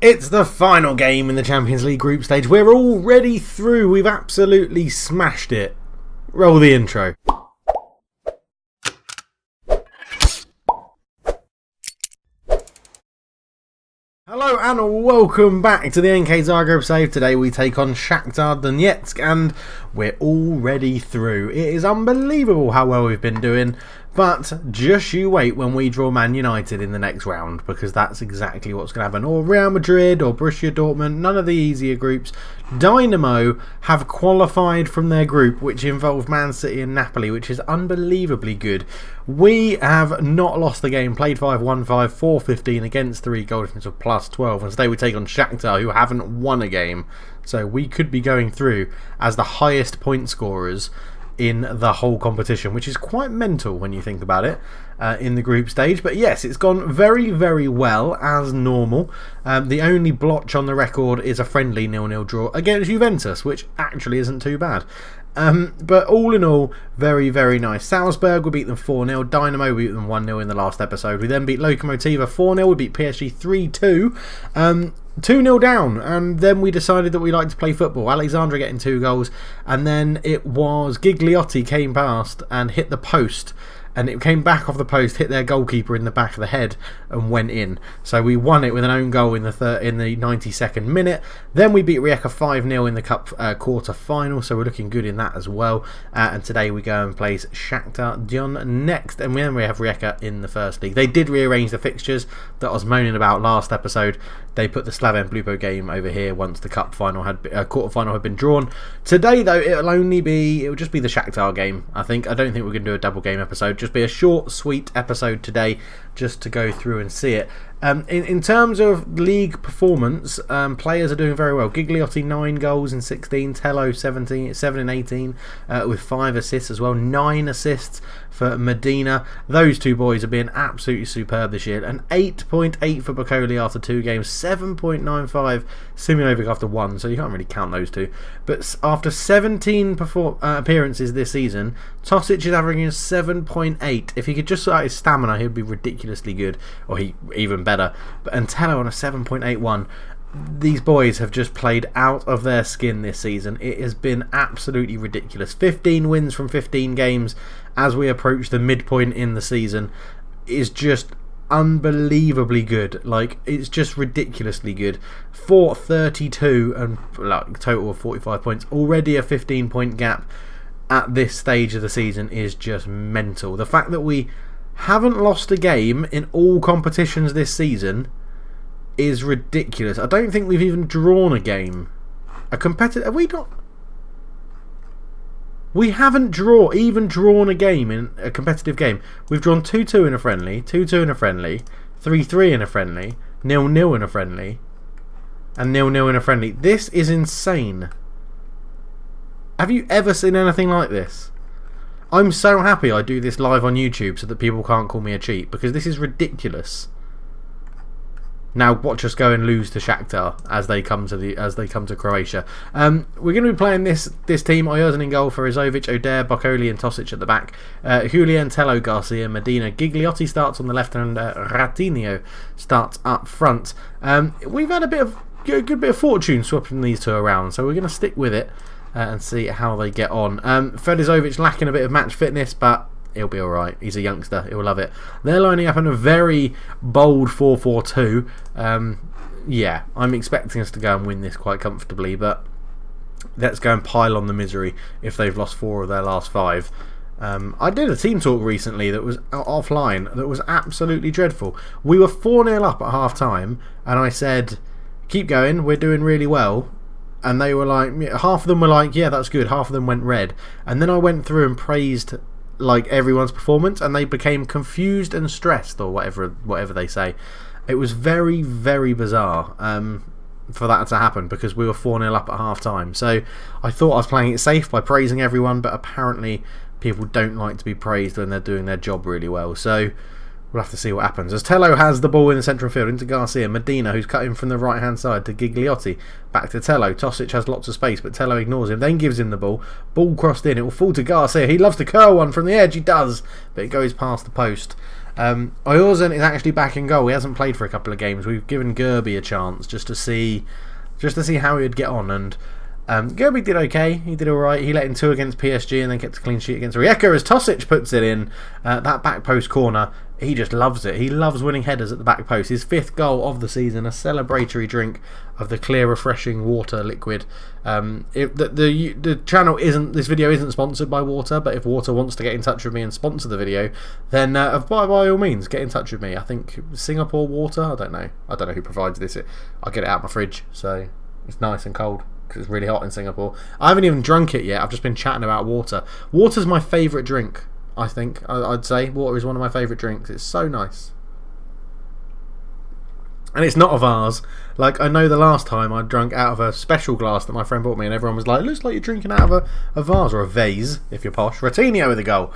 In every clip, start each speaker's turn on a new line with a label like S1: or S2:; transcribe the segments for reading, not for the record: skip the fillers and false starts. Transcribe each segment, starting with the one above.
S1: It's the final game in the Champions League group stage. We're already through. We've absolutely smashed it. Roll the intro. Hello and welcome back to the NK Zagreb save. Today we take on Shakhtar Donestk and we're already through. It is unbelievable how well we've been doing, but just you wait when we draw Man United in the next round, because that's exactly what's going to happen. Or Real Madrid or Borussia Dortmund, none of the easier groups. Dynamo have qualified from their group, which involved Man City and Napoli, which is unbelievably good. We have not lost the game, played 5-1-5, 4-15 against 3 goal difference of plus 12. And today we take on Shakhtar, who haven't won a game. So we could be going through as the highest point scorers in the whole competition, which is quite mental when you think about it in the group stage. But yes, it's gone very, very well as normal. The only blotch on the record is a friendly 0-0 draw against Juventus, which actually isn't too bad. But all in all, very, very nice. Salzburg, we beat them 4-0. Dynamo, we beat them 1-0 in the last episode. We then beat Lokomotiva 4-0. We beat PSG 3-2. 2-0 down, and then we decided that we like to play football. Alexandra getting 2 goals, and then it was Gigliotti came past and hit the post, and it came back off the post, hit their goalkeeper in the back of the head and went in. So we won it with an own goal in the 92nd minute. Then we beat Rijeka 5-0 in the cup quarter final, so we're looking good in that as well. And today we go and play Shakhtar Donestk, and then we have Rijeka in the first league. They did rearrange the fixtures that I was moaning about last episode. They put the Slaven Blupo game over here once the cup final quarter final had been drawn. Today though, it will just be the Shakhtar game. I don't think we're going to do a double game episode. Just be a short, sweet episode today, just to go through and see it. In terms of league performance, players are doing very well. Gigliotti 9 goals in 16, Tello 7 in 18 with 5 assists as well, 9 assists for Medina. Those two boys are being absolutely superb this year. An 8.8 for Bacoli after 2 games, 7.95 Simunovic after 1, so you can't really count those two. But after 17 appearances this season, Tosic is averaging 7.8. If he could just sort out his stamina, he'd be ridiculously good, or even better. But Antello on a 7.81. These boys have just played out of their skin this season. It has been absolutely ridiculous. 15 wins from 15 games as we approach the midpoint in the season is just unbelievably good. Like, it's just ridiculously good. 432 and like total of 45 points. Already a 15-point gap at this stage of the season is just mental. The fact that we haven't lost a game in all competitions this season is ridiculous. I don't think we've even drawn a game. A competitor? Have we not? We haven't even drawn a game in a competitive game. We've drawn 2-2 in a friendly, 2-2 in a friendly, 3-3 in a friendly, 0-0 in a friendly, and 0-0 in a friendly. This is insane. Have you ever seen anything like this? I'm so happy I do this live on YouTube so that people can't call me a cheat, because this is ridiculous. Now watch us go and lose to Shakhtar as they come to Croatia. We're going to be playing this team. Oyarzun in goal for Izovic, Oder, Bacoli and Tosic at the back. Julian, Tello, Garcia, Medina. Gigliotti starts on the left and Ratinho starts up front. We've had a good bit of fortune swapping these two around, so we're going to stick with it and see how they get on. Fedizovic lacking a bit of match fitness, but he'll be alright. He's a youngster. He'll love it. They're lining up in a very bold 4-4-2. Yeah, I'm expecting us to go and win this quite comfortably, but let's go and pile on the misery if they've lost 4 of their last 5. I did a team talk recently that was offline that was absolutely dreadful. We were 4-0 up at half time, and I said, keep going, we're doing really well. And they were like, half of them were like, yeah, that's good. Half of them went red. And then I went through and praised like everyone's performance, and they became confused and stressed, or whatever they say. It was very, very bizarre for that to happen, because we were 4-0 up at half time. So I thought I was playing it safe by praising everyone, but apparently people don't like to be praised when they're doing their job really well. So we'll have to see what happens. As Tello has the ball in the central field into Garcia. Medina, who's cut him from the right hand side, to Gigliotti. Back to Tello. Tosic has lots of space, but Tello ignores him. Then gives him the ball. Ball crossed in. It will fall to Garcia. He loves to curl one from the edge. He does. But it goes past the post. Oyarzun is actually back in goal. He hasn't played for a couple of games. We've given Gerby a chance just to see how he'd get on, and Gerby did okay. He did alright. He let in 2 against PSG and then kept a clean sheet against Rijeka as Tosic puts it in. That back post corner, he just loves it. He loves winning headers at the back post. His 5th goal of the season, a celebratory drink of the clear, refreshing water liquid. The channel this video isn't sponsored by Water, but if Water wants to get in touch with me and sponsor the video, then by all means get in touch with me. I think Singapore Water, I don't know who provides this. I get it out of my fridge, so it's nice and cold because it's really hot in Singapore. I haven't even drunk it yet. I've just been chatting about water. Water's my favourite drink, I think. I'd say water is one of my favourite drinks. It's so nice. And it's not a vase. Like, I know the last time I drank out of a special glass that my friend bought me, and everyone was like, looks like you're drinking out of a vase, or a vase, if you're posh. Ratinho with a goal.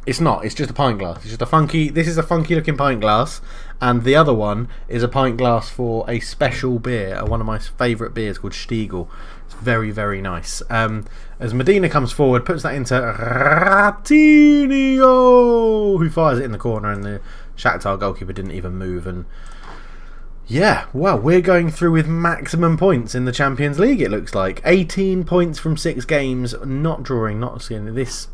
S1: It's not. It's just a pint glass. It's just a funky... This is a funky looking pint glass, and the other one is a pint glass for a special beer, one of my favourite beers called Stiegel. It's very, very nice. As Medina comes forward, puts that into Ratinho, who fires it in the corner, and the Shakhtar goalkeeper didn't even move. And yeah, well, we're going through with maximum points in the Champions League, it looks like. 18 points from 6 games, not drawing, not seeing this.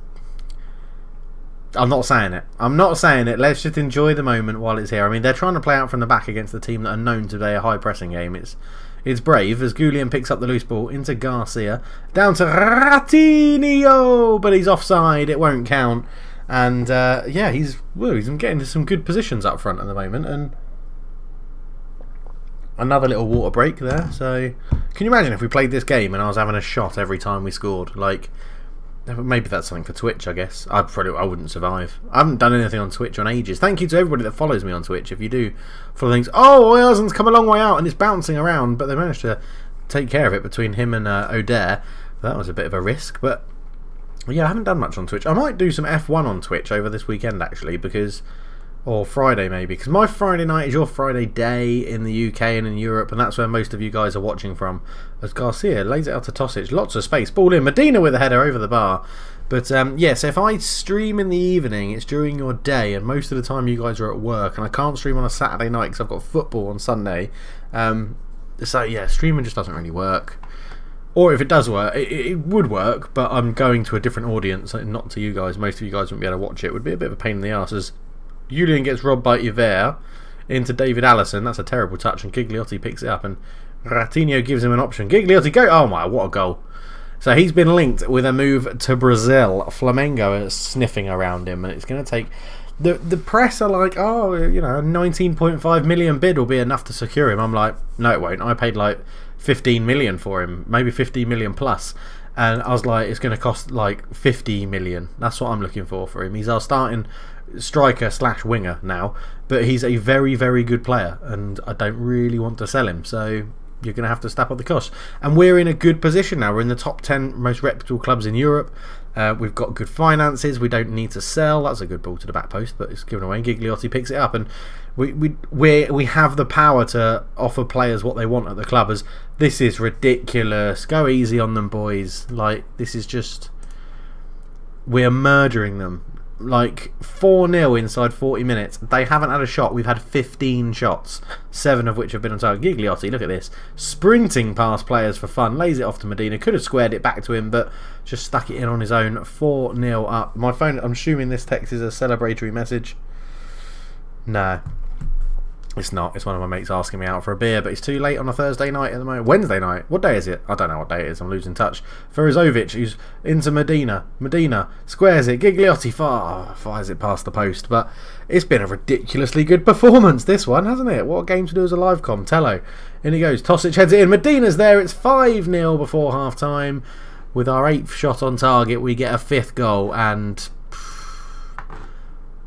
S1: I'm not saying it. Let's just enjoy the moment while it's here. I mean, they're trying to play out from the back against the team that are known to play a high pressing game. It's brave as Goulian picks up the loose ball into Garcia, down to Ratinho, but he's offside. It won't count. And yeah, he's getting to some good positions up front at the moment. And another little water break there. So can you imagine if we played this game and I was having a shot every time we scored? Like, maybe that's something for Twitch, I guess. I wouldn't survive. I haven't done anything on Twitch on ages. Thank you to everybody that follows me on Twitch. If you do follow things, Oyarzun's come a long way out and it's bouncing around, but they managed to take care of it between him and O'Dare. That was a bit of a risk, but yeah, I haven't done much on Twitch. I might do some F1 on Twitch over this weekend actually, or Friday maybe, because my Friday night is your Friday day in the UK and in Europe, and that's where most of you guys are watching from. As Garcia lays it out to Tosic, lots of space, ball in, Medina with a header over the bar. But yeah, so if I stream in the evening, it's during your day, and most of the time you guys are at work, and I can't stream on a Saturday night because I've got football on Sunday. So yeah, streaming just doesn't really work. Or if it does work, it would work, but I'm going to a different audience, not to you guys. Most of you guys wouldn't be able to watch it. It would be a bit of a pain in the arse as Julian gets robbed by Iver into David Allison. That's a terrible touch, and Gigliotti picks it up, and Ratinho gives him an option. Gigliotti, go! Oh my, what a goal. So he's been linked with a move to Brazil. Flamengo is sniffing around him, and it's going to take... The press are like, oh, you know, a 19.5 million bid will be enough to secure him. I'm like, no, it won't. I paid like 15 million for him, maybe 15 million plus. And I was like, it's going to cost like 50 million. That's what I'm looking for him. He's our starting striker / winger now, but he's a very, very good player, and I don't really want to sell him. So you're going to have to step up the cost. And we're in a good position now. We're in the top 10 most reputable clubs in Europe. We've got good finances. We don't need to sell. That's a good ball to the back post, but it's given away. Gigliotti picks it up, and we have the power to offer players what they want at the club. As this is ridiculous. Go easy on them, boys. Like, this is just, we're murdering them. Like 4-0 inside 40 minutes. They haven't had a shot. We've had 15 shots, 7 of which have been on target. Gigliotti, look at this, sprinting past players for fun, lays it off to Medina. Could have squared it back to him, but just stuck it in on his own. 4-0 up. My phone, I'm assuming this text is a celebratory message. No, it's not. It's one of my mates asking me out for a beer, but it's too late on a Thursday night at the moment. Wednesday night. What day is it? I don't know what day it is. I'm losing touch. Ferizovic, who's into Medina. Medina squares it. Gigliotti fires it past the post. But it's been a ridiculously good performance, this one, hasn't it? What a game to do as a live com. Tello. In he goes. Tosic heads it in. Medina's there. It's 5-0 before half time. With our 8th shot on target, we get a 5th goal, and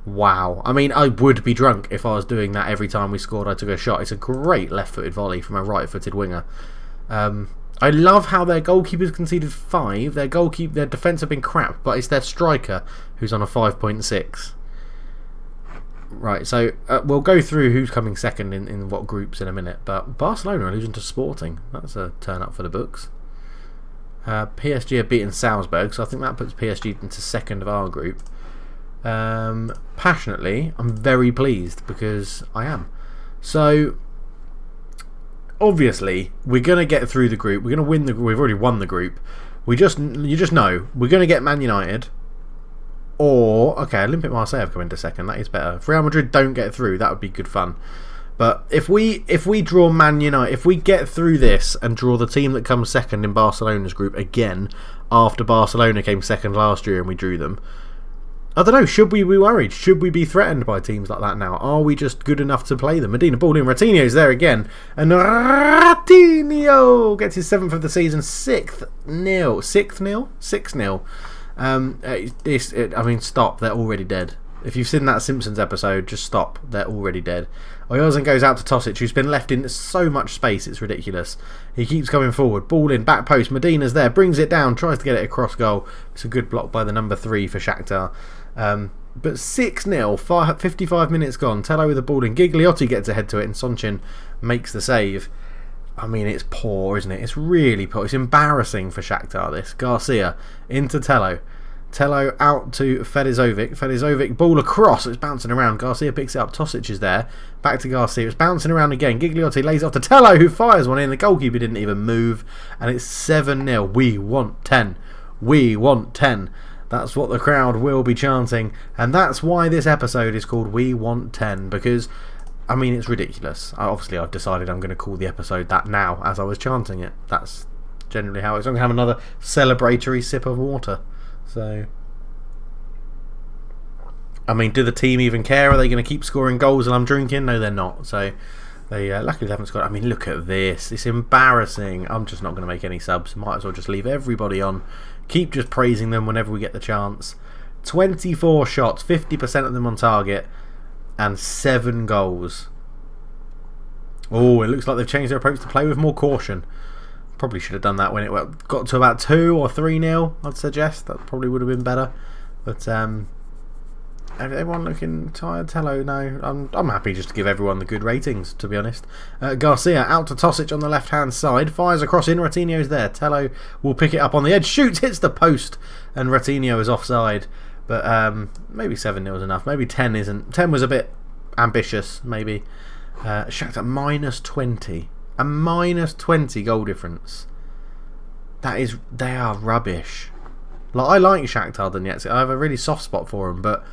S1: wow. I mean, I would be drunk if I was doing that every time we scored. I took a shot. It's a great left-footed volley from a right-footed winger. I love how their goalkeeper's conceded 5. Their defence have been crap, but it's their striker who's on a 5.6. Right, so we'll go through who's coming second in what groups in a minute. But Barcelona are losing to Sporting. That's a turn up for the books. PSG have beaten Salzburg, so I think that puts PSG into second of our group. passionately, I'm very pleased because I am. So obviously we're going to get through the group. We're going to win the group. We've already won the group. You just know we're going to get Man United, or okay, Olympic Marseille have come into second. That is better. If Real Madrid don't get through, that would be good fun. But if we draw Man United, if we get through this and draw the team that comes second in Barcelona's group again, after Barcelona came second last year and we drew them, I don't know, should we be worried? Should we be threatened by teams like that now? Are we just good enough to play them? Medina ball in, Ratinho's there again, and Ratinho gets his 7th of the season, 6-0. I mean, stop, they're already dead. If you've seen that Simpsons episode, just stop. They're already dead. Oyozan goes out to Tosic, who's been left in so much space, it's ridiculous. He keeps coming forward. Ball in, back post. Medina's there, brings it down, tries to get it across goal. It's a good block by the number 3 for Shakhtar. But 6-0, 55 minutes gone. Tello with the ball in. Gigliotti gets ahead to it, and Sonchin makes the save. I mean, it's poor, isn't it? It's really poor. It's embarrassing for Shakhtar, this. Garcia into Tello. Tello out to Fedizovic. Fedizovic, ball across. It's bouncing around. Garcia picks it up. Tosic is there. Back to Garcia. It's bouncing around again. Gigliotti lays it off to Tello, who fires one in. The goalkeeper didn't even move. And it's 7-0. We want 10. We want 10. That's what the crowd will be chanting. And that's why this episode is called We Want 10. Because, I mean, it's ridiculous. Obviously, I've decided I'm going to call the episode that now as I was chanting it. That's generally how it's. I'm going to have another celebratory sip of water. So, I mean, do the team even care? Are they going to keep scoring goals while I'm drinking? No, they're not. So, they luckily they haven't scored. I mean, look at this. It's embarrassing. I'm just not going to make any subs. Might as well just leave everybody on. Keep just praising them whenever we get the chance. 24 shots, 50% of them on target, and 7 goals. Oh, it looks like they've changed their approach to play with more caution. Probably should have done that when it got to about 2 or 3-0, I'd suggest. That probably would have been better. But everyone looking tired. Tello, no. I'm happy just to give everyone the good ratings, to be honest. Garcia out to Tosic on the left-hand side. Fires across in. Ratinho's there. Tello will pick it up on the edge. Shoots, hits the post. And Ratinho is offside. But maybe 7-0 is enough. Maybe 10 isn't. 10 was a bit ambitious, maybe. Shakhtar minus 20. A minus 20 goal difference. They are rubbish. Like, I like Shakhtar Donetsk. I have a really soft spot for them, but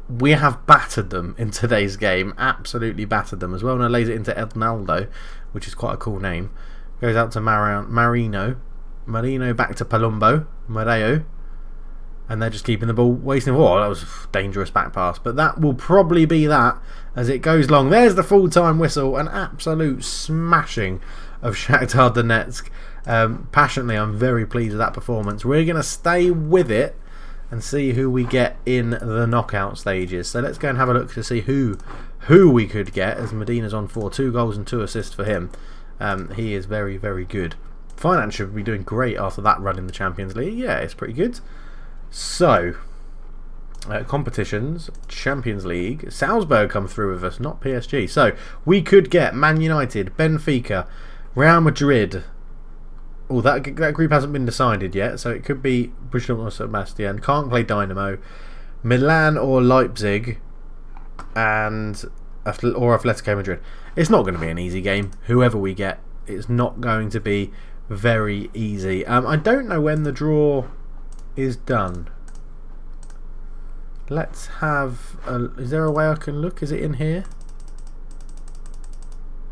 S1: we have battered them in today's game. Absolutely battered them as well. And lays it into Ednaldo, which is quite a cool name. Goes out to Marino. Marino back to Palumbo. Mareo. And they're just keeping the ball, wasting. Oh, that was a dangerous back pass. But that will probably be that as it goes long. There's the full-time whistle. An absolute smashing of Shakhtar Donetsk. Passionately, I'm very pleased with that performance. We're going to stay with it and see who we get in the knockout stages. So let's go and have a look to see who we could get, as Medina's on for 2 goals and 2 assists for him. He is very, very good. Finance should be doing great after that run in the Champions League. Yeah, it's pretty good. So, competitions, Champions League. Salzburg come through with us, not PSG. So, we could get Man United, Benfica, Real Madrid. Oh, that group hasn't been decided yet, so it could be Bushel or Sebastian. Can't play Dynamo. Milan or Leipzig, or Atletico Madrid. It's not going to be an easy game. Whoever we get, it's not going to be very easy. I don't know when the draw is done. Let's have is there a way I can look? Is it in here?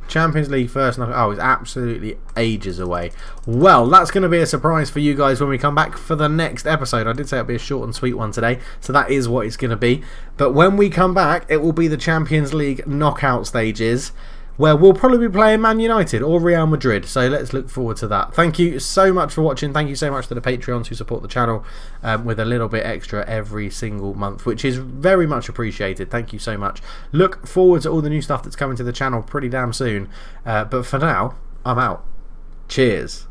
S1: Champions League first knock. Oh, it's absolutely ages away. Well, that's going to be a surprise for you guys when we come back for the next episode. I did say it'll be a short and sweet one today, so that is what it's going to be. But when we come back, it will be the Champions League knockout stages, where we'll probably be playing Man United or Real Madrid. So let's look forward to that. Thank you so much for watching. Thank you so much to the Patreons who support the channel with a little bit extra every single month, which is very much appreciated. Thank you so much. Look forward to all the new stuff that's coming to the channel pretty damn soon. But for now, I'm out. Cheers.